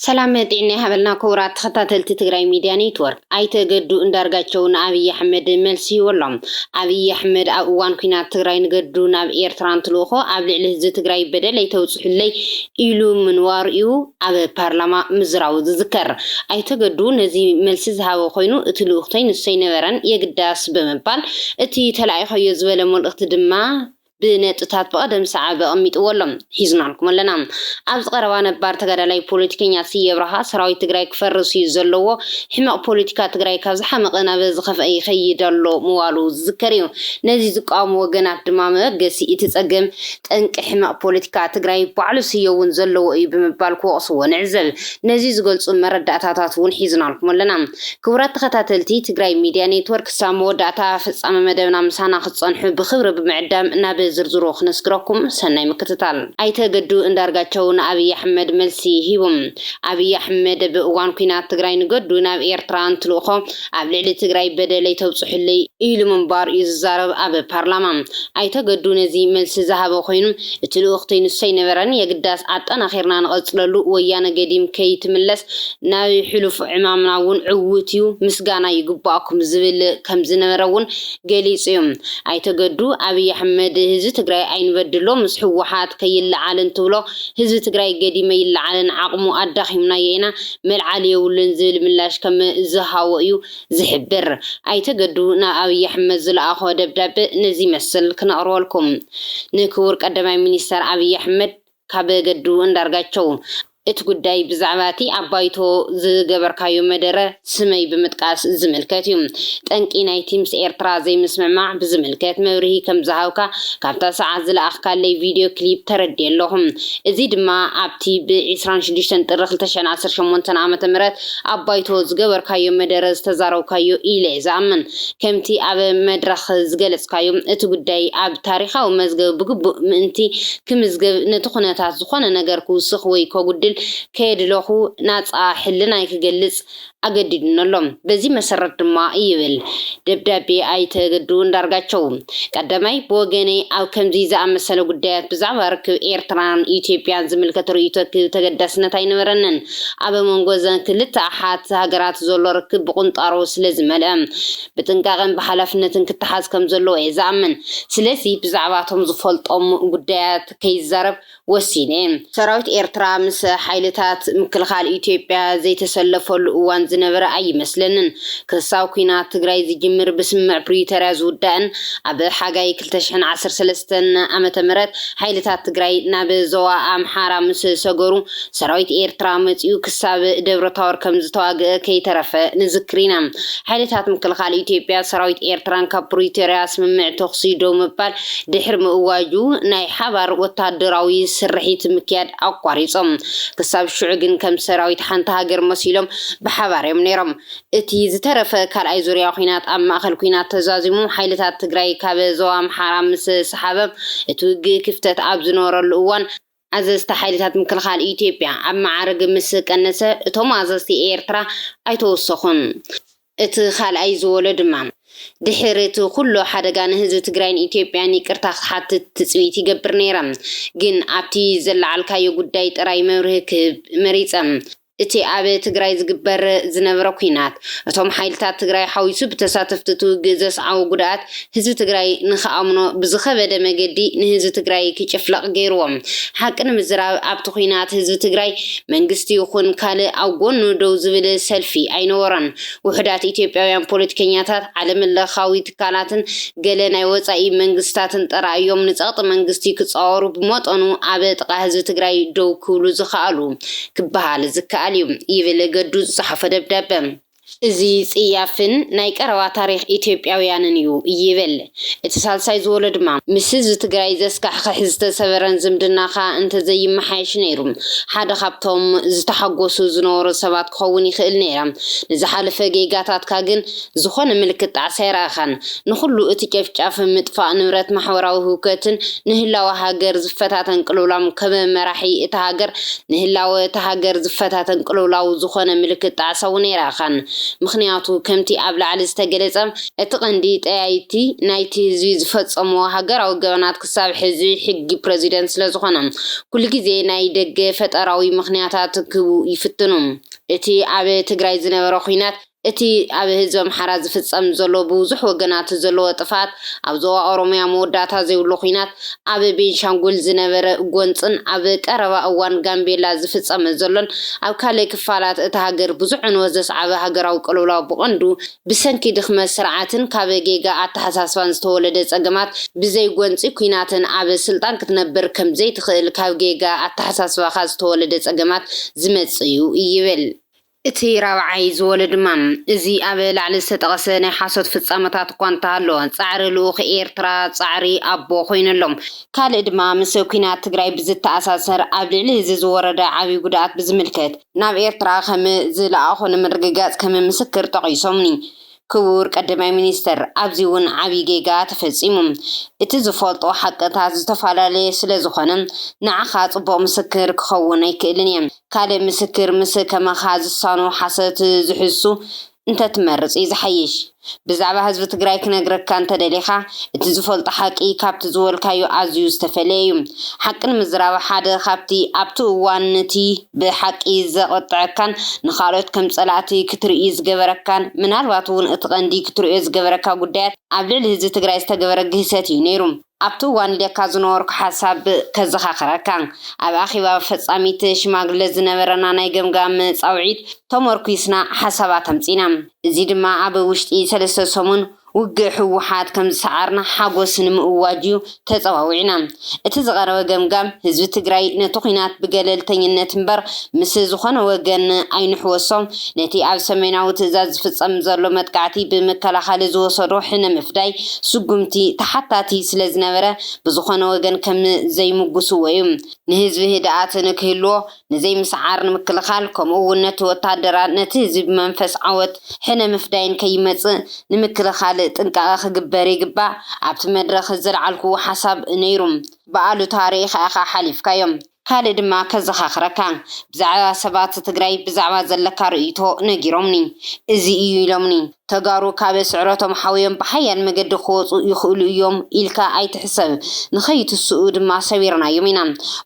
سلامة إني هبلنا كورات خطات التجري ميديا نيتورك أي تجدو إندرجاتشون أبي أحمد ملسي والله أبي أحمد أوان كنا تجري نجدو ناب إيرتران تلوخو قبل الهز تجري بدل يتوصل لي إلو من واريو أبي برلمان مزراو ذكر أي تجدو نزي ملسي هاو خينو تلوختين السينوران يقداس بمبال تي تلاقي خيز ولا مول اختدما بنتات بقدم ساعة أميت أولم حزنانكم لنا أبز قروان بارتقال لي بوليتيكيا سيبرها سراوي تقرأي كفرسي زلوه حما بوليتيكا تقرأي كابز حمقنا بزخف أي خيد اللو موالو ذكريو نزي زقام وقنات دمامه قسي إتساقم تنك حما بوليتيكا تقرأي بعلو سيوون زلوه أي بمبالكو أصوه نعزل نزي زقل سمر داتاتاتون حزنانكم لنا كورات تختاتلتي تقرأي ميديا نيتورك سامو داتا فسام مدونا مسانا خصان حب بخبر بمعدام ناب زرزرو خنسكركم سناي مكتتال ايتا قدو اندارغاتشون ابي احمد ملسي هيبم ابي احمد بوان كينات تግራይ ንገዱ ናብ ኤርትራን ትልኾ ኣብ ልዕሊ ትግራይ በደለይ ተውፅሕለይ ኢሉ መንባር ይዛረብ ኣብ ፓርላማን አይታ ገዱ ነዚ መልሲ ዝሃበ ኮይኑ እቲ ልኡኽተይ ንሰይ ነበረን የግዳስ ኣጠናኺርና ንቐጽለሉ ወያነ ገዲም ከይትምለስ ናብ ሕሉፍ ዕማምናውን ዕውትዩ ምስጋና ይግባአኩም ዝብል ከም ዝነበረውን ገሊጽዩ አይታ ገዱ አብይ አሕመድ ህዝብ ትግራይ አይንበድሎ ምስ ሕወሓት ከይልዓልን ትብሎ ህዝብ ትግራይ ገዲመ ይልዓልን ዓቕሙ ኣዳኺምና የና መልዓል የውልን ዝብል ምላሽ ከም ዝሃወ እዩ ዝሕብር ኣይተገዱ ናብ አብይ አሕመድ ዝለኣኾ ደብዳቤ ነዚ መስል ክነቕርበልኩም ንክቡር ቀዳማይ ሚኒስተር አብይ አሕመድ ካብ ገዱ እንዳርጋቸው እቲ ጉዳይ ብዛዕባቲ ኣባይቶ ዝገበርካዮ መደረ ስመይ ብምጥቃስ ዝምልከት እዩ ጠንቂ ናይቲ ምስ ኤርትራ ዘይምስምማዕ ብዝምልከት መብርሂ ከም ዝሃብካ ካብታ ሰዓት ዝለኣኽካለይ ቪድዮ ክሊፕ ተረድየ ኣለኹም እዚ ድማ ኣብቲ ብ26 ጥሪ 2018 ዓመተ ምህረት ኣባይቶ ዝገበርካዮ መደረ ዝተዛረብካዮ ኢለ ዝኣምን ከምቲ ኣብ መድረኽ ዝገለጽካዮ እቲ ጉዳይ ኣብ ታሪኻዊ መዝገብ ብግቡእ ምእንቲ ክምዝገብ ነቲ ኩነታት ዝኾነ ነገር ክውስኽ ወይ ከጉድል ከየድለኹ ናፃ ሕልና ይክገልጽ ኣገዲድነሎም በዚ መሰረት ድማ ይብል ደብዳቤ ኣይተገዱ እንዳርጋቸው ቀዳማይ ብወገነይ ኣብ ከምዚ ዝኣመሰለ ጉዳያት ብዛዕባ ርክብ ኤርትራን ኢትዮጵያን ዝምልከት ርእይቶ ተገዳስነት ኣይነበረንን ኣብ መንጎ ዘን ክልተ ኣሓት ሃገራት ዘሎ ርክብ ብቁንጣሮ ስለዝመልአ ብጥንቃቐን ብሓላፍነትን ክትሓዝ ከም ዘለዎ እየ ዝኣምን ስለዚ ብዛዕባቶም ዝፈልጦም ጉዳያት ከይዛረብ ወሲነ ሰራዊት ኤርትራ ምስ ሓይልታት ምክልኻል ኢትዮጵያ ዘይተሰለፈሉ እዋን ዝነበረ ኣይመስለንን ክሳው ኩናት ትግራይ ዝጅምር ብስምዕ ፕሪቶሪያ ዝውዳእን ኣብ ሓጋይ 2013 ዓመተ ምህረት ሓይልታት ትግራይ ናብ ዞባ ኣምሓራ ምስ ሰገሩ ሰራዊት ኤርትራ መፅኡ ክሳብ ደብረታወር ከም ዝተዋግአ ከይተረፈ ንዝክሪና ሓይልታት ምክልኻል ኢትዮጵያ ሰራዊት ኤርትራን ካብ ፕሪቶሪያ ስምምዕ ተኽሲ ደው ምባል ድሕሪ ምእዋጁ ናይ ሓባር ወታደራዊ ስርሒት ምክያድ ኣቋሪጾም ክሳብ ሽዑ ግን ከም ሰራዊት ሓንቲ ሃገር መሲሎም ብሓባርዮም ነይሮም እቲ ዝተረፈ ካልኣይ ዙርያ ኩናት ኣብ ማእኸል ኩናት ተዛዚሙ ሓይልታት ትግራይ ካብ ዞባ ኣምሓራ ምስ ሰሓበ እቲ ውግእ ክፍተት ኣብ ዝነበረሉ እዋን ኣዘዝቲ ሓይልታት ምክልኻል ኢትዮጵያ ኣብ ማዕርግ ምስ ቀነሰ እቶም ኣዘዝቲ ኤርትራ ኣይተወሰኹን እቲ ካልኣይ ዝወለ ድማ ድሕሪት ኩሉ ሓደጋ ንህዝቢ ትግራይን ኢትዮጵያን ይቅርታ ክትሓትት ትፅቢት ይገብር ነይራ ግን ኣብቲ ዘለዓልካዮ ጉዳይ ጥራይ መብርሂ ክህብ መሪፀ እቲ ኣብ ትግራይ ዝግበር ዝነበረ ኩናት እቶም ሓይልታት ትግራይ ሓዊሱ ብተሳተፍቲ ትውግእ ዘስዓቡ ጉድኣት ህዝቢ ትግራይ ንኽኣምኖ ብዝኸበደ መገዲ ንህዝቢ ትግራይ ክጭፍለቕ ገይርዎም ሓቂ ንምዝራብ ኣብቲ ኩናት ህዝቢ ትግራይ መንግስቲ ይኹን ካልእ ኣብ ጎኑ ደው ዝብል ሰልፊ ኣይነበረን ውሕዳት ኢትዮጵያውያን ፖለቲከኛታት ዓለም ለኻዊ ትካላትን ገለ ናይ ወፃኢ መንግስታትን ጠራእዮም ንፀቕጢ መንግስቲ ክፃወሩ ብመጠኑ ኣብ ጥቓ ህዝቢ ትግራይ ደው ክብሉ ዝኽኣሉ ክበሃል ዝከኣል ይብል ገዱ ዝፀሓፈ ደብዳቤ እዚ ጽያፍን ናይ ቀረባ ታሪኽ ኢትዮጵያውያንን እዩ ይብል እቲ ሳልሳይ ዝወለ ድማ ምስ ህዝቢ ትግራይ ዘስካሕክሕ ዝተሰበረን ዝምድናኻ እንተዘይመሓየሽ ነይሩ ሓደ ካብቶም ዝተሓጎሱ ዝነበሩ ሰባት ክኸውን ይኽእል ነይራ ንዝሓለፈ ጌጋታትካ ግን ዝኾነ ምልክት ጣዕሳ ይረኣኻን ንኩሉ እቲ ጨፍጫፍ ምጥፋእ ንብረት ማሕበራዊ ህውከትን ንህላወ ሃገር ዝፈታተን ቅልውላም ከም መራሒ እቲ ሃገር ንህላወ እቲ ሃገር ዝፈታተን ቅልውላው ዝኾነ ምልክት ጣዕሳ እውን ይረኣኻን ምክንያቱ ከምቲ ኣብ ላዕሊ ዝተገለጸ እቲ ቀንዲ ጠያይቲ ናይቲ ህዝቢ ዝፈጸሞ ሃገራዊ ገበናት ክሳብ ሕዚ ሕጊ ፕረዚደንት ስለ ዝኾነ ኩሉ ግዜ ናይ ደገ ፈጠራዊ ምክንያታት ክቡ ይፍትኑ። እቲ ኣብ ትግራይ ዝነበረ ኩናት እቲ ኣብ ህዝቢ ኣምሓራ ዝፍጸም ዘሎ ብዙሕ ወገናት ዘለዎ ጥፋት ኣብ ዞባ ኦሮምያ መወዳእታ ዘይብሉ ኩናት ኣብ ቤንሻንጉል ዝነበረ ጎንፅን ኣብ ቀረባ እዋን ጋምቤላ ዝፍጸም ዘሎን ኣብ ካልእ ክፋላት እቲ ሃገር ብዙሕ ዕንወት ዘስዓበ ሃገራዊ ቅልውላው ብቐንዱ ብሰንኪ ድኽመት ስርዓትን ካብ ጌጋ ኣተሓሳስባን ዝተወለደ ጸገማት ብዘይ ጎንፂ ኩናትን ኣብ ስልጣን ክትነብር ከም ዘይትኽእል ካብ ጌጋ ኣተሓሳስባኻ ዝተወለደ ጸገማት ዝመጽእ እዩ ይብል። እቲ ራብዓይ ዝወለድ ድማ እዚ ኣብ ላዕሊ ዝተጠቐሰ ናይ ሓሶት ፍጻመታት እኳ እንተሃለወ ፃዕሪ ልኡኽ ኤርትራ ፃዕሪ ኣቦ ኮይነሎም ካልእ ድማ ምስ ኩናት ትግራይ ብዝተኣሳሰር ኣብ ልዕሊ እዚ ዝወረደ ዓብዪ ጉድኣት ብዝምልከት ናብ ኤርትራ ከም ዝለኣኾ ንምርግጋፅ ከም ምስክር ጠቒሶምኒ። ክቡር ቀዳማይ ሚኒስተር ኣብዚ እውን ዓብዪ ጌጋ ተፈጺሙ እቲ ዝፈልጦ ሓቅታት ዝተፈላለየ ስለ ዝኾነ ንዓኻ ጽቡቕ ምስክር ክኸውን ኣይክእልን እየ። ካልእ ምስክር ምስ ከመኻ ዝሳኑ ሓሰት ዝሕሱ እንተትመርጽ ዝሓይሽ ብዛዕባ ህዝቢ ትግራይ ክነግረካ እንተደሊኻ እቲ ዝፈልጦ ሓቂ ካብቲ ዝወልካዮ ኣዝዩ ዝተፈለየ እዩ። ሓቂ ንምዝራብ ሓደ ካብቲ ኣብቲ እዋን ነቲ ብሓቂ ዘቐጥዐካን ንኻልኦት ከም ጸላእቲ ክትርኢ ዝገበረካን ምናልባት እውን እቲ ቀንዲ ክትሪኦ ዝገበረካ ጉዳያት ኣብ ልዕሊ ህዝቢ ትግራይ ዝተገበረ ግህሰት እዩ ነይሩ። ኣብቲ እዋን ኢልካ ዝነበርኩ ሓሳብ ከዘኻኽረካ ኣብ ኣኼባ ፈጻሚት ሽማግለ ዝነበረና ናይ ገምጋም ጻውዒት ተመርኩስና ሓሳባት ኣምፂና። እዚ ድማ ኣብ ውሽጢ 3 ሰሙን ውግእ ሕወሓት ከም ዝሰዓርና ሓጎስ ንምእዋጅ ተፀዋዊዕና። እቲ ዝቐረበ ገምጋም ህዝቢ ትግራይ ነቲ ኩናት ብገለልተኝነት እምበር ምስ ዝኾነ ወገን ኣይንሕወሶም ነቲ ኣብ ሰሜናዊ ትእዛዝ ዝፍጸም ዘሎ መጥቃዕቲ ብምከላኸሊ ዝወሰዶ ሕነ ምፍዳይ ስጉምቲ ተሓታቲ ስለ ዝነበረ ብዝኾነ ወገን ከም ዘይምጉስዎ እዩ። ንህዝቢ ህድኣት ንክህልዎ ንዘይምስዓር ንምክልኻል ከምኡ እውን ነቲ ወታደራት ነቲ ህዝቢ መንፈስ ዓወት ሕነ ምፍዳይን ከይመፅእ ንምክልኻል ጥንቃቐ ክግበር ይግባእ። ኣብቲ መድረኽ ዝለዓልኩ ሓሳብ ነይሩ በዓሉ ታሪኽ ኢኻ ሓሊፍካዮም። ካልእ ድማ ከዘኻኽረካ ብዛዕባ ሰባት ትግራይ ብዛዕባ ዘለካ ርእይቶ ነጊሮምኒ እዚ እዩ ኢሎምኒ ተጋሩ ካብ ስዕረቶም ሓውዮም ብሓያል መገዲ ክወፁ ይኽእሉ እዮም ኢልካ ኣይትሕሰብ ንኸይትስኡ ድማ ሰቢርናዮም ኢና።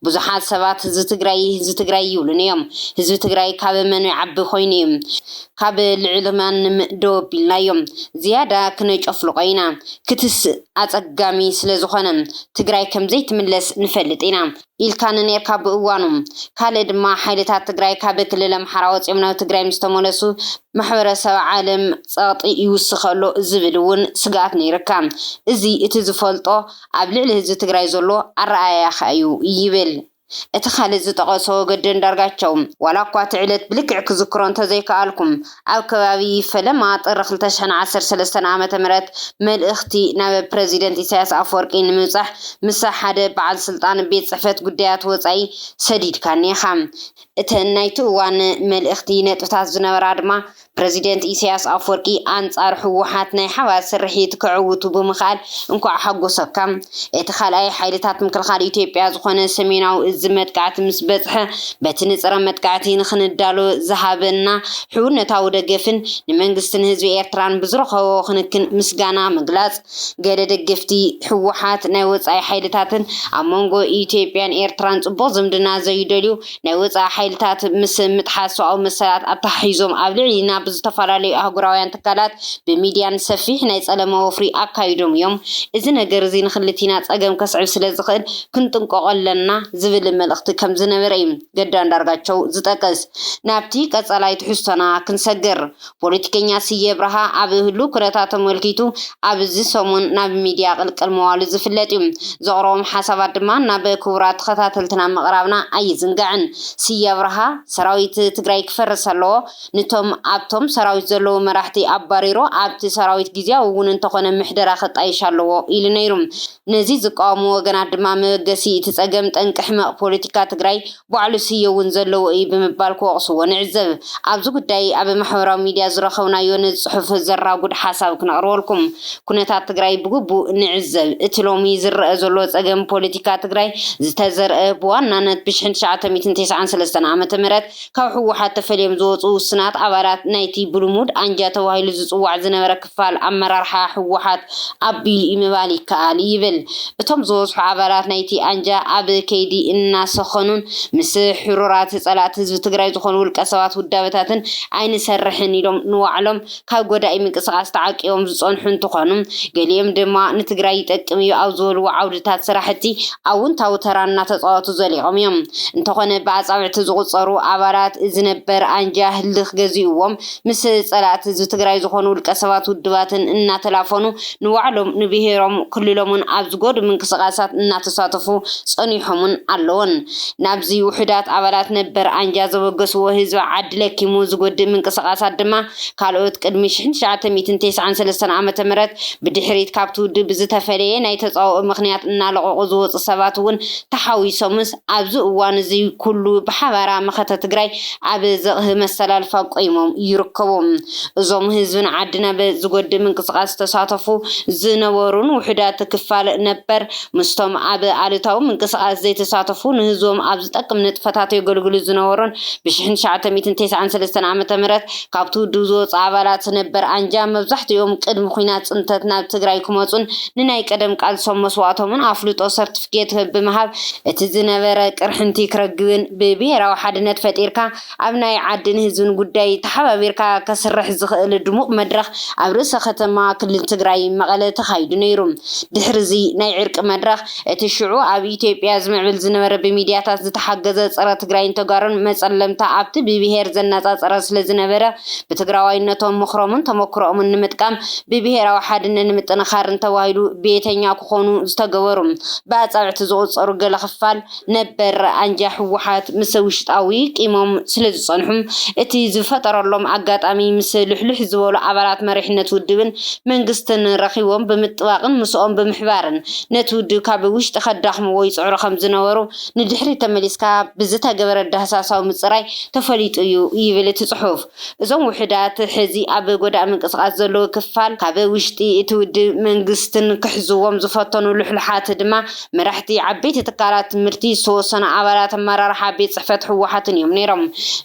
ብዙሓት ሰባት ህዝቢ ትግራይ ይብሉን እዮም። ህዝቢ ትግራይ ካብ መን ይዓቢ ኮይኑ እዩ ካብ ልዕሊ ማንም ደው ኣቢልናዮም ዝያዳ ክነጨፍልቆ ኢና ክትስእ ኣፀጋሚ ስለ ዝኾነ ትግራይ ከም ዘይትምለስ ንፈልጥ ኢና ኢልካ ነርካ ብእዋኑ። ካልእ ድማ ሓይልታት ትግራይ ካብ ክልል ኣምሓራ ወፂኦም ናብ ትግራይ ምስ ተመለሱ ማሕበረሰብ ዓለም ጸቕጢ ይውስኸሎ ዝብል እውን ስጋኣት ነይርካ። እዚ እቲ ዝፈልጦ ኣብ ልዕሊ ህዝቢ ትግራይ ዘሎ ኣረኣያኻ እዩ ይብል። እቲ ካልእ ዝጠቐሶ ገደን አንዳርጋቸው ዋላ እኳ ትዕለት ብልክዕ ክዝክሮ እንተዘይከኣልኩም ኣብ ከባቢ ፈለማ ጥሪ 2013 ዓመተ ምህረት መልእኽቲ ናብ ፕረዚደንት ኢሳያስ ኣፈወርቂ ንምብጻሕ ምስ ሓደ በዓል ስልጣን ቤት ጽሕፈት ጉዳያት ወጻኢ ሰዲድካ ኔኻ። እተን ናይቲ እዋን መልእኽቲ ነጥብታት ዝነበራ ድማ ፕረዚደንት ኢሳያስ ኣፈወርቂ ኣንጻር ሕወሓት ናይ ሓባር ስርሒት ክዕውቱ ብምኽኣል እንኳዕ ሓጎሰካ። እቲ ካልኣይ ሓይልታት ምክልኻል ኢትዮጵያ ዝኾነ ሰሜናዊ እዚ መጥቃዕቲ ምስ በጽሐ በቲ ንጽረ መጥቃዕቲ ንኽንዳሎ ዝሃበና ሕውነታዊ ደገፍን ንመንግስትን ህዝቢ ኤርትራን ብዝረኸቦ ክንክን ምስጋና ምግላጽ ገለ ደገፍቲ ሕወሓት ናይ ወጻኢ ሓይልታትን ኣብ መንጎ ኢትዮጵያን ኤርትራን ጽቡቕ ዝምድና ዘይደልዩ ናይ ወጻኢ ሓይልታት ምስ ምጥሓስ ሰብኣዊ መሰላት ኣተሓሒዞም ኣብ ልዕሊና ብዝተፈላለዩ ኣህጉራውያን ትካላት ብሚድያን ሰፊሕ ናይ ጸለመ ወፍሪ ኣካይዶም እዮም። እዚ ነገር እዚ ንኽልቲና ጸገም ከስዕብ ስለ ዝኽእል ክንጥንቀቆ ኣለና ዝብል መልእኽቲ ከም ዝነበረ እዩ ገዱ አንዳርጋቸው ዝጠቅስ። ናብቲ ቀጻላይ ትሕዝቶና ክንሰግር ፖለቲከኛ ስየ ብርሃ ኣብ ህሉ ኩነታት ተመልኪቱ ኣብዚ ሰሙን ናብ ሚድያ ቅልቅል መዋሉ ዝፍለጥ እዩ። ዘቕረቦም ሓሳባት ድማ ናብ ክቡራት ተኸታተልትና ምቕራብና ኣይዝንጋዕን። ስየ ብርሃ ሰራዊት ትግራይ ክፈርስ ኣለዎ ንቶም ኣብቶም ሰራዊት ዘለዎ መራሕቲ ኣባሪሮ ኣብቲ ሰራዊት ጊዜያዊ እውን እንተኾነ ምሕደራ ክጣይሽ ኣለዎ ኢሉ ነይሩ። ነዚ ዝቃወሙ ወገናት ድማ መበገሲ እቲ ጸገም ጠንቂ ሕማቕ ፖለቲካ ትግራይ ባዕሉ ስየ እውን ዘለዎ እዩ ብምባል ክወቕስዎ ንዕዘብ። ኣብዚ ጉዳይ ኣብ ማሕበራዊ ሚድያ ዝረኸብናዮ ንጽሑፍ ዘራጉድ ሓሳብ ክነቕርበልኩም። ኩነታት ትግራይ ብግቡእ ንዕዘብ። እቲ ሎሚ ዝረአ ዘሎ ጸገም ፖለቲካ ትግራይ ዝተዘርአ ብዋናነት ብ1993 ዓመተ ምህረት ካብ ሕወሓት ተፈልዮም ዝወፁ ውስናት ኣባላት ናይቲ ብሉሙድ አንጃ ተዋሂሉ ዝጽዋዕ ዝነበረ ክፋል ኣመራርሓ ህወሓት ኣቢል ይምባል ይከኣል ይብል እቶም ዝበዝሑ ኣባላት ናይቲ አንጃ ኣብ ከይዲ እናሰኸኑን ምስ ሕሩራት ጸላት ህዝቢ ትግራይ ዝኾኑ ውልቀ ሰባት ውዳበታትን ኣይንሰርሕን ኢሎም ንዋዕሎም ካብ ጎዳኢ ምንቅስቓስ ተዓቂቦም ዝጸንሑ እንትኾኑ ገሊኦም ድማ ንትግራይ ይጠቅም እዩ ኣብ ዝበልዎ ዓውድታት ስራሕቲ ኣውንታዊ ተራ እናተጻወቱ ዘሊቖም እዮም እንተኾነ ብኣጻብዕቲ ዝቑጸሩ ኣባላት ዝነበር አንጃ ህልኽ ገዚኡዎም ምስ ጸላት ህዝቢ ትግራይ ዝኾኑ ውልቀ ሰባት ውድባትን እናተላፈኑ ንዋዕሎም ንብሔሮም ክልሎምን ኣብ ዝጎዱ ምንቅስቓሳት እናተሳተፉ ጸኒሖምን ኣለውን ናብዚ ውሕዳት ኣባላት ነበር አንጃ ዘበገስዎ ህዝቢ ዓዲ ለኪሙ ዝጎድእ ምንቅስቓሳት ድማ ካልኦት ቅድሚ 1993 ዓመተ ምህረት ብድሕሪት ካብቲ ውድብ ዝተፈለየ ናይ ተጻውኦ ምኽንያት እናለቐቑ ዝወፁ ሰባት እውን ተሓዊሶምስ ኣብዚ እዋን እዚ ኩሉ ብሓባራ መኸተ ትግራይ ኣብ ዘቕህ መሰላልፋ ቆይሞም ይርከቡ እዞም ህዝብን ዓድና በዝጎድእ ምንቅስቓስ ተሳተፉ ዝነበሩን ውሕዳት ክፋል ነበር ምስቶም ኣብ ኣሉታዊ ምንቅስቓስ ዘይተሳተፉ ንህዝቦም ኣብ ዝጠቅም ንጥፈታት የገልግሉ ዝነበሩን ብ1993 ዓመተ ምህረት ካብቲ ውድብ ዝወፁ ኣባላት ነበር አንጃ መብዛሕትኦም ቅድሚ ኩናት ጽንተት ናብ ትግራይ ክመጹን ንናይ ቀደም ቃልሶም መስዋዕቶምን ኣፍልጦ ሰርቲፊኬት ብምሃብ እቲ ዝነበረ ቅርሕንቲ ክረግብን ብብሔራዊ ሓድነት ፈጢርካ ኣብ ናይ ዓድን ህዝብን ጉዳይ ተሓባቢርካ ከስርሕ ዝኽእል ድሙቕ መድረኽ ኣብ ርእሰ ከተማ ክልል ትግራይ መቐለ ተኻይዱ ነይሩ ድሕሪዚ ናይ ዕርቂ መድረኽ እቲ ሽዑ ኣብ ኢትዮጵያ ዝምዕብል ዝነበረ ብሚድያታት ዝተሓገዘ ጸረ ትግራይን ተጋሩን መጸለምታ ኣብቲ ብብሔር ዘነጻጸረ ስለ ዝነበረ ብትግራዋይነቶም ምኽሮምን ተመክሮምን ንምጥቃም ብብሔራዊ ሓድነት ንምጥንኻርን ተዋሂሉ ቤተኛ ክኾኑ ዝተገበሩ ብኣጻብዕቲ ዝቑጸሩ ገለ ክፋል ነበር አንጃ ህወሓት ምስ ውሽጣዊ ቂሞም ስለ ዝጸንሑ እቲ ዝፈጠረሎም ኣጋጣሚ ምስ ልሕልሕ ዝበሉ ኣባላት መሪሕነት ውድብን መንግስትን ረኺቦም ብምጥባቕን ምስኦም ብምሕባርን ነቲ ውድብ ካብ ውሽጢ ከዳኽምዎ ይፅዕሩ ከም ዝነበሩ ንድሕሪ ተመሊስካ ብዝተገበረ ዳህሳሳዊ ምፅራይ ተፈሊጡ እዩ ይብል እቲ ጽሑፍ እዞም ውሕዳት ሕዚ ኣብ ጎዳኢ ምንቅስቓስ ዘለዎ ክፋል ካብ ውሽጢ እቲ ውድብ መንግስትን ክሕዝዎም ዝፈተኑ ልሕልሓት ድማ መራሕቲ ዓበይቲ ትካላት ትምህርቲ ዝተወሰኑ ኣባላት ኣመራርሓ ቤት ጽሕፈት ህወሓትን እዮም ነይሮም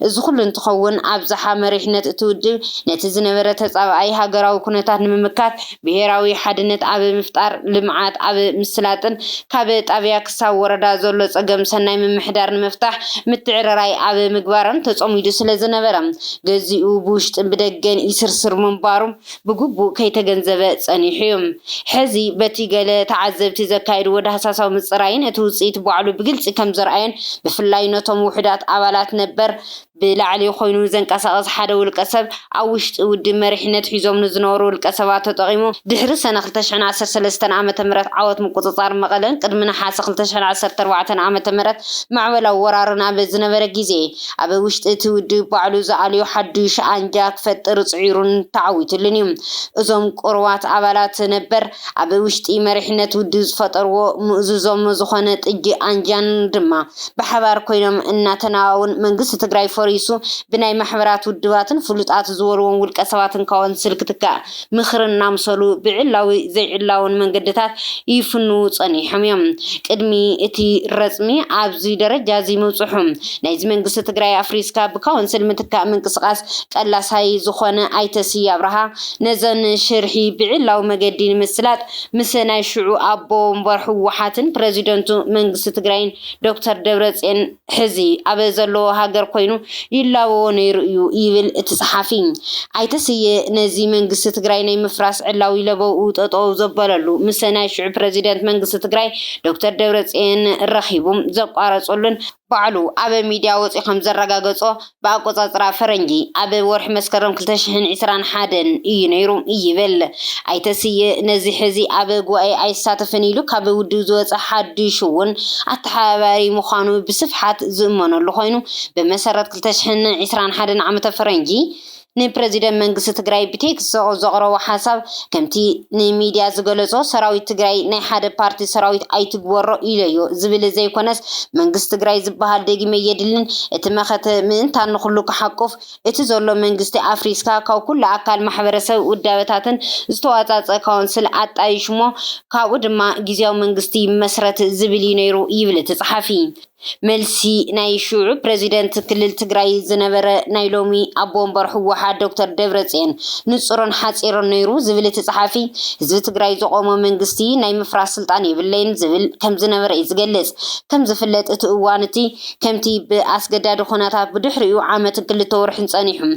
እዚ ኩሉ እንትኸውን ኣብዝሓ መሪሕነት እቲ ውድብ ነቲ ዝነበረ ተጻብኣይ ሃገራዊ ኩነታት ንምምካት ብሔራዊ ሓድነት ኣብ ምፍጣር ልምዓት ኣብ ምስላጥን ካብ ጣብያ ክሳብ ወረዳ ዘሎ ጸገም ሰናይ ምምሕዳር ንምፍታሕ ምትዕርራይ ኣብ ምግባርን ተጸሚዱ ስለ ዝነበረ ገዚኡ ብውሽጥን ብደገን ይስርስር ምንባሩ ብግቡእ ከይተገንዘበ ጸኒሑ እዩ ሕዚ በቲ ገለ ተዓዘብቲ ዘካይድዎ ዳህሳሳዊ ምፅራይን እቲ ውፅኢት ባዕሉ ብግልፂ ከም ዘርአየን ብፍላይ ነቶም ውሕዳት ኣባላት ነበር ብላዕሊ ኮይኑ ዘንቀሳቐስ ሓደ ውልቀ ሰብ ኣብ ውሽጢ ውድብ መሪሕነት ሒዞም ንዝነበሩ ውልቀ ሰባት ተጠቒሙ ድሕሪ ሰነ 2013 ዓመተ ምህረት ዓወት ምቁፅጻር መቐለን ቅድሚ ነሓሰ 2014 ዓመተ ምህረት ማዕበላዊ ወራርን ኣብ ዝነበረ ግዜ ኣብ ውሽጢ እቲ ውድብ ባዕሉ ዝኣልዮ ሓዱሽ አንጃ ክፈጥር ጽዒሩን ተዓዊቱልን እዩ እዞም ቁርዋት ኣባላት ነበር ኣብ ውሽጢ መሪሕነት ውድብ ዝፈጠርዎ ምእዝዞም ዝኾነ ጥጂ አንጃን ድማ ብሓባር ኮይኖም እናተናውን መንግስቲ ትግራይ ፈሪሱ ብናይ ማሕበራት ውድባትን ፍሉጣት ዝበልዎም ውልቀ ሰባትን ካውንስል ክትካእ ምኽርን ናምሰሉ ብዕላዊ ዘይዕላውን መንገድታት ይፍንው ጸኒሖም እዮም ቅድሚ እቲ ረጽሚ ኣብዚ ደረጃ ዝመጽሑም ናይዚ መንግስቲ ትግራይ ኣፍሪስካ ብካውንስል ምትካእ ምንቅስቓስ ቀላሳይ ዝኾነ ኣይተሲ አብርሃ ነዘን ሽርሒ ብዕላዊ መገዲ ንምስላጥ ምስ ናይ ሽዑ ኣቦ ወንበር ህወሓትን ፕሬዚደንቱ መንግስቲ ትግራይን ዶክተር ደብረጽዮን ሕዚ ኣብ ዘለዎ ሃገር ኮይኑ ይላወዎ ነይሩ እዩ ይብል እቲ ጸሓፊ ኣይተስየ ነዚ መንግስቲ ትግራይ ናይ ምፍራስ ዕላዊ ለበው ጠጠው ዘበለሉ ምስ ናይ ሽዑ ፕሬዚደንት መንግስቲ ትግራይ ዶክተር ደብረጽዮን ረኺቡም ዘቋረጹልን ባዕሉ ኣብ ሚድያ ወፂ ከም ዘረጋገጾ ብኣቆጻጽራ ፈረንጂ ኣብ ወርሒ መስከረም 2021 እዩ ነይሩ ይብል ኣይተስየ ነዚ ሕዚ ኣብ ጉባኤ ኣይሳተፍን ኢሉ ካብ ውድብ ዝወፀ ሓዱሽ እውን ኣተሓባባሪ ምዃኑ ብስፍሓት ዝእመነሉ ኮይኑ ብመሰረት 2021 ዓመተ ፈረንጂ ንፕሬዚደንት መንግስቲ ትግራይ ብቴክስ ዘቕረቦ ሓሳብ ከምቲ ንሚድያ ዝገለጾ ሰራዊት ትግራይ ናይ ሓደ ፓርቲ ሰራዊት ኣይትግበሮ ኢለዮ ዝብል ዘይኮነስ መንግስቲ ትግራይ ዝበሃል ደጊመ የድልን እቲ መኸተ ምእንታን ንኹሉ ክሓቁፍ እቲ ዘሎ መንግስቲ ኣፍሪስካ ካብ ኩሉ ኣካል ማሕበረሰብ ውዳበታትን ዝተዋጻጸ ካውንስል ኣጣይሽሞ ካብኡ ድማ ጊዜያዊ መንግስቲ መስረት ዝብል ነይሩ ይብል እቲ ጸሓፊ ملسي ناي شعب بريزيدنت كلل تግራይ زنبره ناي لومي أبومبر حوحا دكتور دبرتين نصرن حاصيرن نيرو زبل تصحفي حزب تግራይ زقومو منغستي ناي مفراس سلطان يبلين زبل كم زنبره يزغلص كم زفلت ات اوانتي كمتي باسغداد خناتا بدحريو عامت كلته ورحن صنيحم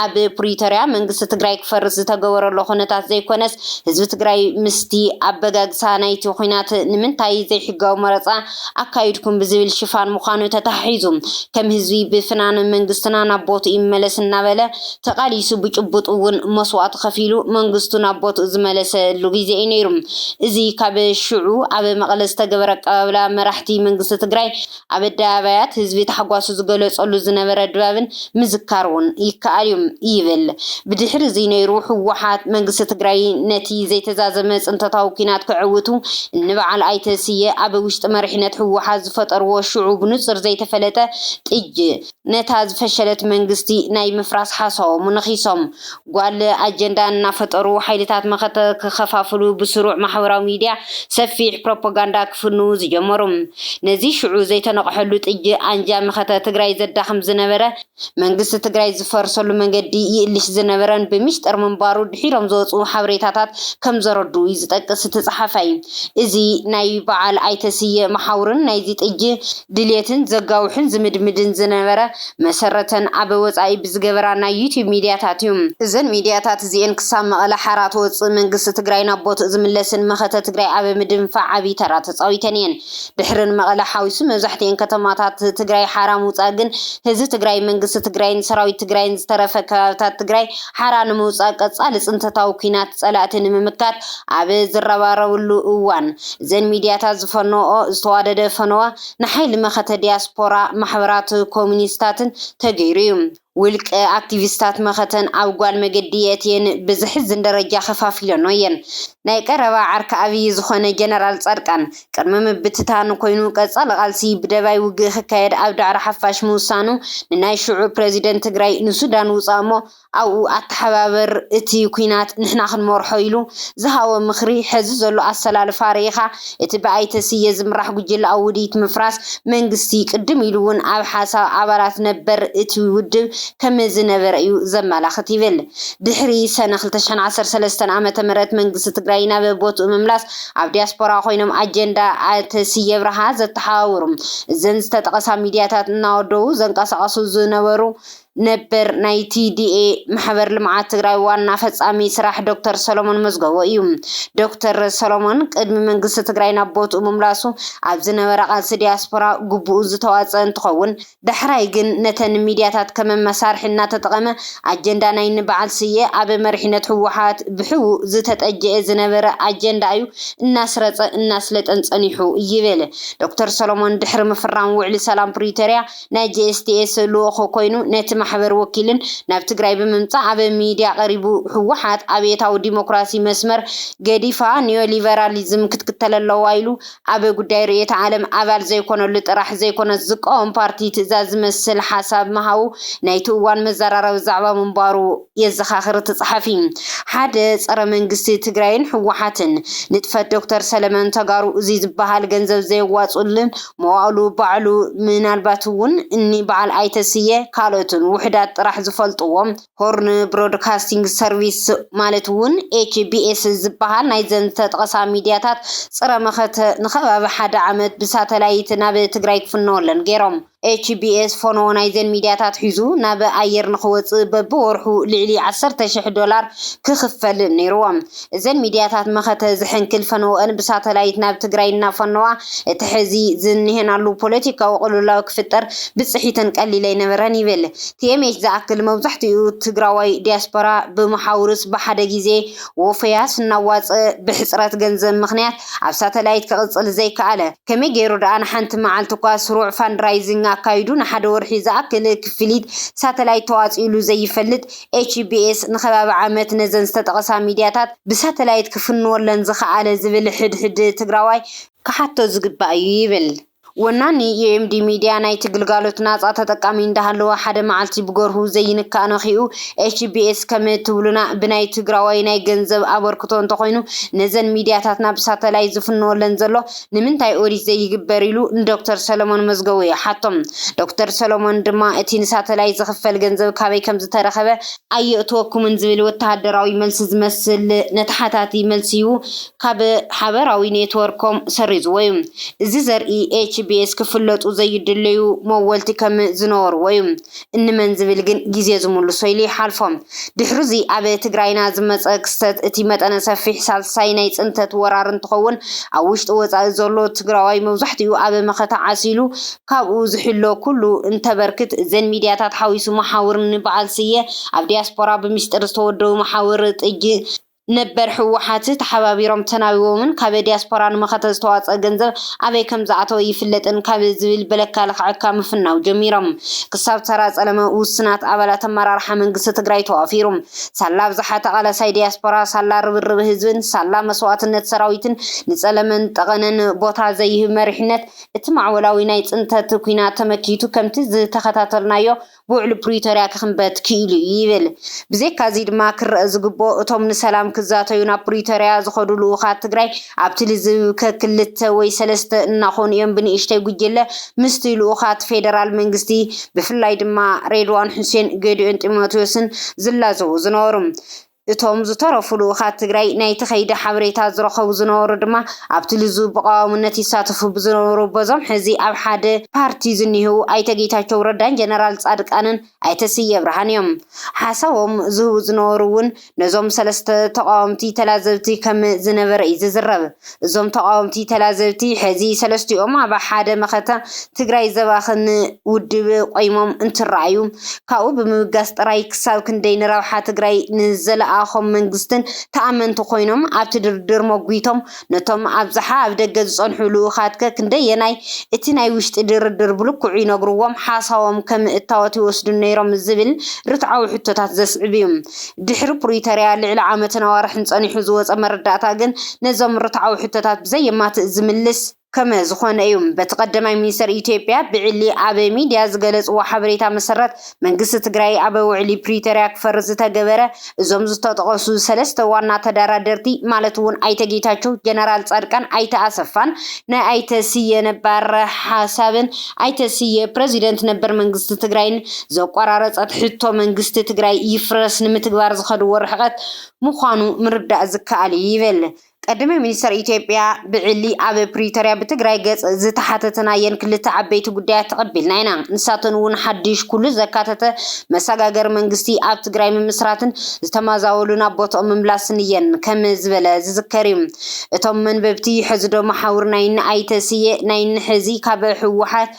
اب بريتوريا منغست تግራይ كفرز تغورلو خناتا زيكونس حزب تግራይ مستي ابغاغسا نايتي خينات نمنتاي زي حغاو مرصا اكايدكم بزبل شفان مخانو تتحيزم كم هزبي بفنان منغستنا نابوت يملس نابله تقاليسو بچبطون مسوات خفيلو منغستنا نابوت زملس لوغيزي اينيرم ازي كاب شعو اب مقلس تغبر قبلا مرحتي منغست تግራይ اب دابات هزبي تحغواسو زغلصلو زنبره دبابن مزكارون يكاليوم يبل بدحر زينو يروح وحات منغست تግራይ نتي زي تزازم صنتتاو كينات كعوتو نبعل ايتسيه اب وشط مرحنت وحاز فطرو شعوب نصر زي تفلته طج نتاز فشلت منغستي ناي مفراس حاسو منخيسوم قال اجندا نفطرو حيلታት مخته كخفافلو بسروع محوراو ميديا سفيح بروباغندا كفنو زجمرم نزي شعو زي تنقحلو طج انجا مخته تግራይ زدخم زنبره منغست تግራይ زفرسلو منغدي يلش زنبرن بمشطر منبارو دحيرم زوصو حبريتاتات كم زردو يزطقس تصحفاي ازي ناي بعل ايتسيه محاورن ناي زي طج دليتن زغاوحن زمدمدن زنبره مسرتن ابوصاي بزغبرانا يوتيوب ميدياتاتيوم زن ميدياتات زين كسام مقله حرات وص منغست تግራይ نابوت زملسن مخته تግራይ اب مدنفع ابي ترا تصاويتنين دحرن مقله حاويس مزحتين كتماتات تግራይ حرام وصاغن هز تግራይ منغست تግራይን سراويت تግራይን ዝተረፈከታት تግራይ حران موصا قصال صنتتاو كينات صلاتن ممكات اب زربارولو اوان زن ميدياتات زفنو زتوادده فنوا نحيل مخته دياسبورا محبرات كومونيستاتن تغيريم ولك اكتيفيستات مختن اوغال مگدياتين بزحزن درجه خفافيلنوين ناي قربا عرك ابي زخونه جنرال صرقان قرمم بتتان كوينو قصال قالسي بدباي وغ خكايد اب دعر حفاش موسانو ناي شعوب بريزيدنت تግራይ نسودان وصامو او اتحبابر اتي كوينات نحنا خنمرحيلو زهاو مخري حز زلو اسلالف فاريخا اتبايتسي يزمرح غجل اوديت مفراس منغستي قدم يلون اب حساب ابارات نبر اتي ودب كم زنبر ايو زمالاخت يبل دحري سنه 2013 عامه مرت منغست تግራይ ናብ ቦቱ መምላስ ኣብ ዲያስፖራ ኮይኖም አጀንዳ አተሲየ ብርሃ ዘተሓውሩም ዘን ዝተጠቀሳ ሚዲያታት እናወደው ዘንቀሳቀሱ ዝነበሩ ነበር ናይ TDA محبر لمعات تግራይ ዋና ፈጻሚ ስራሕ ዶክተር ሰሎሞን መዝገቦ እዩ ዶክተር ሰሎሞን ቅድሚ መንግስቲ ትግራይ ናብ ቦቱ መምላሱ ኣብ ዝነበረ ቃልሲ ዲያስፖራ ግቡኡ ዝተዋፀ እንትኸውን ድሕራይ ግን ነተን ሚድያታት ከም መሳርሕና ተጠቀመ አጀንዳ ናይ ንበዓል ስየ ኣብ መሪሕነት ህወሓት ብሕው ዝተጠጀ ዝነበረ አጀንዳ እዩ እናስረፀ እናስለጠን ጸኒሑ ይበለ ዶክተር ሰሎሞን ድሕሪ ምፍራም ውዕሊ ሰላም ፕሪቶሪያ ናይ GSTS ልኡኽ ኮይኑ ነቲ محبر وكيلن ناب تግራይ بممصا اب ميديا قريبو حوحات ابيتاو ديمقراسي مسمر غديفا نيو ليبراليزم كتكتللو وايلو اب غداي ريت عالم ابال زيكونو لطرح زيكونو زقوم بارتي تزاز مسل حساب ماهو نايتو وان مزرارو زعبا منبارو يزخاخر تصحفي حد صر منغستي تግራይን حوحاتن نطفت دكتور سلمان تغارو زي زبحال ገንዘብ ዘይዋጹልን መዋዕሉ ባዕሉ ምናልባትውን እኒ በዓል አይተስየ ካልኦትን وحدات راح زفلطوم هورن برودكاستينج سيرفيس مالتون HBS زبحال ناي زن تطقسا ميدياتات صره مخته نخباب حدا عمد بساتلايت ناب تግራይ كفنولن غيروم HBS فونو نايزن ميدياتات حيزو ناب اير نخوص ببورحو لعلي $10,000 كخفل نيروم زن ميدياتات مخته زحنكل فنو ان بساتلايت ناب تግራይና فنوا تحزي زنهنالو بوليتيكا وقلولاو كفتر بصحيتن قليلي نبرن يبل تيميش زاكل مبزحتيو تግራዋይ ዲያስፖራ بمحاورس بحد غيزي وفياس نواص بحصرات ገንዘብ ምክንያት ኣብ ሳተላይት ከቅጽል ዘይከኣለ ከመይ ገይሩ ዳኣን ሓንቲ መዓልትኳ ስሩዕ ፋንድራይዚንግ አካይዱ ንሓደ ወርሒ ዝኣክል ክፍሊት ሳተላይት ተዋጽኢሉ ዘይፈልጥ HBS ንኸባቢ ዓመት ነዘን ዝተጠቀሳ ሚድያታት ብሳተላይት ክፍንወለን ዝኸኣለ ዝብል ሕድሕድ ትግራዋይ كحتى زقبا يبل ወናኒ የኤምዲ ሚዲያ ናይ ትግልጋሎት ናጻ ተጠቃሚ እንዳሃለዋ ሓደ መዓልቲ ብጎርሁ ዘይንካ ነኺኡ ኤችቢኤስ ከም ትብሉና ብናይ ትግራዋይ ናይ ገንዘብ አበርክቶ እንተኮይኑ ነዘን ሚዲያታትና ብሳተላይ ዝፍንወለን ዘሎ ንምንታይ ኦዲት ዘይግበር ኢሉ ዶክተር ሰለሞን መዝገቡ ሓቶም ዶክተር ሰለሞን ድማ እቲ ንሳተላይ ዝኽፈል ገንዘብ ካበይ ከም ዝተረኸበ ኣየእትወኩምን ዝብል ወተሃደራዊ መልሲ ዝመስል ነታሓታቲ መልሲዩ ካብ ሓበራዊ ኔትወርኮም ሰሪዝዎ እዩ እዚ ዘርኢ ኤችቢኤስ ክፍለጡ ዘይድልዩ መወልቲ ከም ዝነበሩ ወይ እንመን ዝብል ግን ግዜ ዝምልሶ ኢሉ ሓልፎም ድሕሪዚ ኣብ ትግራይና ዝመፀ ክስተት እቲ መጠነ ሰፊሕ ሳልሳይ ናይ ፅንተት ወራር እንትኸውን ኣብ ውሽጢ ወፃኢ ዘሎ ትግራዋይ መብዛሕትኡ ኣብ መኸታ ዓሲሉ ካብኡ ዝሕሎ ኩሉ እንተበርክት ዘን ሚድያታት ሓዊሱ መሓውር ንበዓል ስየ ኣብ ዲያስፖራ ብምስጢር ዝተወደቡ መሓውር ጥጂ ነበር ሕወሓት ተሓባቢሮም ተናቢቦምን ካብ ዲያስፖራ ንመኸተ ዝተዋፀ ገንዘብ ኣበይ ከም ዝኣተወ ይፍለጥን ካብ ዝብል በለካ ልክዕካ ምፍናው ጀሚሮም ክሳብ ተራ ፀለመ ውስናት ኣባላት ኣመራርሓ መንግስቲ ትግራይ ተዋፊሩ ሳላ ብዝሓተ ቃለሳይ ዲያስፖራ ሳላ ርብርብ ህዝብን ሳላ መስዋዕትነት ሰራዊትን ንፀለመን ጠቐነን ቦታ ዘይህብ መሪሕነት እቲ ማዕወላዊ ናይ ፅንተት ኩናት ተመኪቱ ከምቲ ዝተኸታተልናዮ ብውዕል ፕሪቶሪያ ክኽንበት ክኢሉ ይብል ብዘይካዚ ድማ ክርአ ዝግቦ እቶም ንሰላም ክዛተዩ ናብ ፕሪቶሪያ ዝኸዱ ልኡኻት ትግራይ ኣብቲ ልዝብ ከክልተ ወይ ሰለስተ እናኾኑ እዮም ብንእሽተይ ጉጅለ ምስቲ ልኡኻት ፌደራል መንግስቲ ብፍላይ ድማ ሬድዋን ሁሴን ገዲኦን ጢሞቴዎስን ዝላዘቡ ዝነበሩ እቶም ዝተረፉ ልኡኻት ትግራይ ናይ ተኸይደ ሓበሬታ ዝረኸቡ ዝነበሩ ድማ ኣብቲ ልዝብ ብቃዋምነት ይሳተፉ ብዝነበሩ በዞም ሕዚ ኣብ ሓደ ፓርቲ ዝኒህው ኣይተ ጌታቸው ረዳን ጀነራል ጻድቃንን ኣይተ ስየ ብርሃን እዮም ሓሳቦም ዝህቡ ዝነበሩ እውን ነዞም ሰለስተ ተቃዋምቲ ተላዘብቲ ከም ዝነበረ እዩ ዝዝረብ እዞም ተቃዋምቲ ተላዘብቲ ሕዚ ሰለስቲኦም ኣብ ሓደ መኸታ ትግራይ ዘባኽን ውድብ ቆይሞም እንትረኣዩ ካብኡ ብምብጋስ ጥራይ ክሳብ ክንደይ ንረብሓ ትግራይ ንዘለኣ ኣኾም መንግስትን ተኣመንቲ ኮይኖም ኣብቲ ድርድር መጉይቶም ነቶም ኣብዝሓ ኣብ ደገ ዝፀንሑ ልኡኻት ክንደየናይ እቲ ናይ ውሽጢ ድርድር ብልክዑ ይነግርዎም ሓሳቦም ከም እታወት ይወስዱ ነይሮም ዝብል ርትዓዊ ሕቶታት ዘስዕብ እዩ ድሕሪ ፕሪቶሪያ ልዕሊ ዓመትን ኣዋርሕን ፀኒሑ ዝወፀ መረዳእታ ግን ነዞም ርትዓዊ ሕቶታት ብዘየማትእ ዝምልስ كما زخون أيوم بتقدم مينستر إثيوبيا بعلي أبي ميديا زجلس وحبريتا مسرت من قصة تجري أبي وعلي بريتريك فرزتها جبرة زمز تتقصو سلسة وانا تدردرتي مالتون أي تجيتاشو جنرال صاركان أي تأسفان نا أي تسية نبر حسابن أي تسية بريزيدنت نبر من قصة تجرين زو قرارات أتحطه من قصة تجري يفرس نمتقبار زخدو ورحقات مخانو مربدا زكا علي يفل قدم مينستر إثيوبيا بعلي أبي بريتوريا بتجري جز زتحتتنا ينكلت عبيت قديات تقبلنا هنا نساتن ونحديش كل زكاتة مساجر من قصتي أب تجري من مصراتن زتمازولنا بطء من بلاسنيين كم زبالة زكريم تمن ببتي حزدو محاور نين أي تسيء نين حزي كبح وحات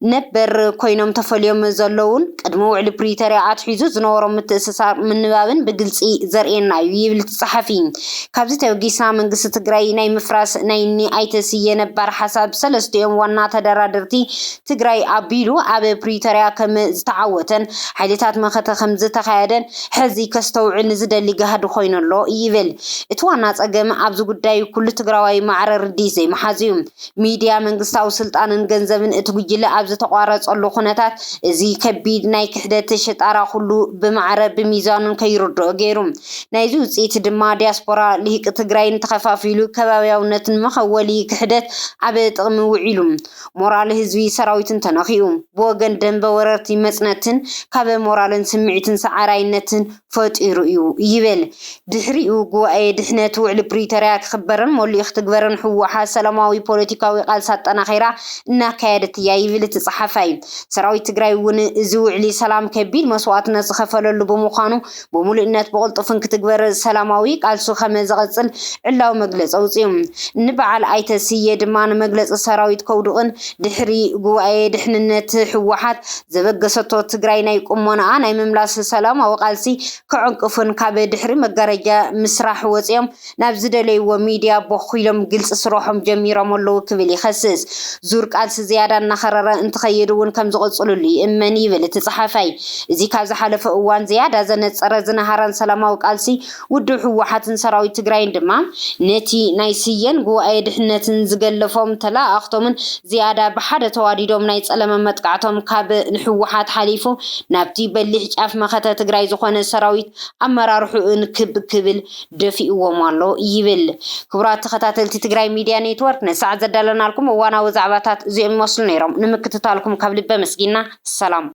نبر كوينم تفليوم زلون قدمو على بريتوريا عتحيزو زنورو متأسسار من نبابن بقلصي زرقين يبل الصحفيين كابزي توقيسا من قصة تقراي ناي مفراس نايني ايتسية نبار حساب سلستو يوم وانا تدرادرتي تقراي عبيلو عبي بريتوريا كم زتعوتن حديثات مخطة خمزة تخيادن حزي كستوعي نزد اللي قهدو خوين اللو يبل اتوانا تقام عبزو قدايو كل تقراوي معرر ديزي محازيوم ميديا من قصة وسلطان نقنزبن اتوجيل زتقارص الله خناتات زي كبيد ناي كحدة شطارا كله بمعرب بميزان كيردو غيرهم نايزو صيت دما دياسبورا لهيك تግራይ ተኸፋፊሉ ከባቢያውነትን መኸወሊ ክሕደት ኣብ ጥቕሚ ውዒሉም ሞራል ህዝቢ ሰራዊትን ተነኺዩ ብወገን ደንበ ወረርቲ መጽነትን ካብ ሞራልን ስምዒትን ሰዓራይነትን ፈጢሩ እዩ ይብል ድሕሪኡ ጉባኤ ድሕነት ውዕል ፕሪቶሪያ ክኽበርን ሞሊኡ ክትግበርን ሕወሓ ሰላማዊ ፖለቲካዊ ቃልሳት ጠናኺራ እናካየደት እያ ይብል تصحفي سراوي تجري ون زوعلي سلام كبير مسواتنا زخفلوا اللي بمخانو بمولئنات بغلطفن كتجبر سلاماوي قال سو خمس غزل علاو مجلس أوصيهم نبعل أيتسية دمان مجلس سراوي تكودون دحري جواي دحننت حوحات زبق سطو تجري نايك أمنا أنا مملاس سلام وقال سي كعنقفن كابي دحري مجرجة مسرح وصيهم نبزد لي وميديا بخيلهم جلس صروحهم جميرة ملو كبلي خسس زور قال زيادة نخرر እንትኸይድውን ከም ዝቕጽሉሉ ይእመን ይብል እቲ ጸሓፋይ። እዚ ካብ ዝሓለፈ እዋን ዝያዳ ዘነጸረ ዝነሃረን ሰላማዊ ቃልሲ ውድብ ህወሓትን ሰራዊት ትግራይን ድማ ነቲ ናይ ስየን ጉባኤ ድሕነትን ዝገለፎም ተላኣኽቶምን ዝያዳ ብሓደ ተዋዲዶም ናይ ጸለመ መጥቃዕቶም ካብ ንህወሓት ሓሊፉ ናብቲ በሊሕ ጫፍ መኸተ ትግራይ ዝኾነ ሰራዊት ኣመራርሑን ክብል ደፊእዎም ኣሎ ይብል። ክቡራት ተኸታተልቲ ትግራይ ሚድያ ኔትወርክ ነሰዓት ዘዳለናልኩም እዋናዊ ዛዕባታት እዚኦም ይመስሉ ነይሮም። ንምክትታልኩም ካብ ልበ መስጊና ሰላም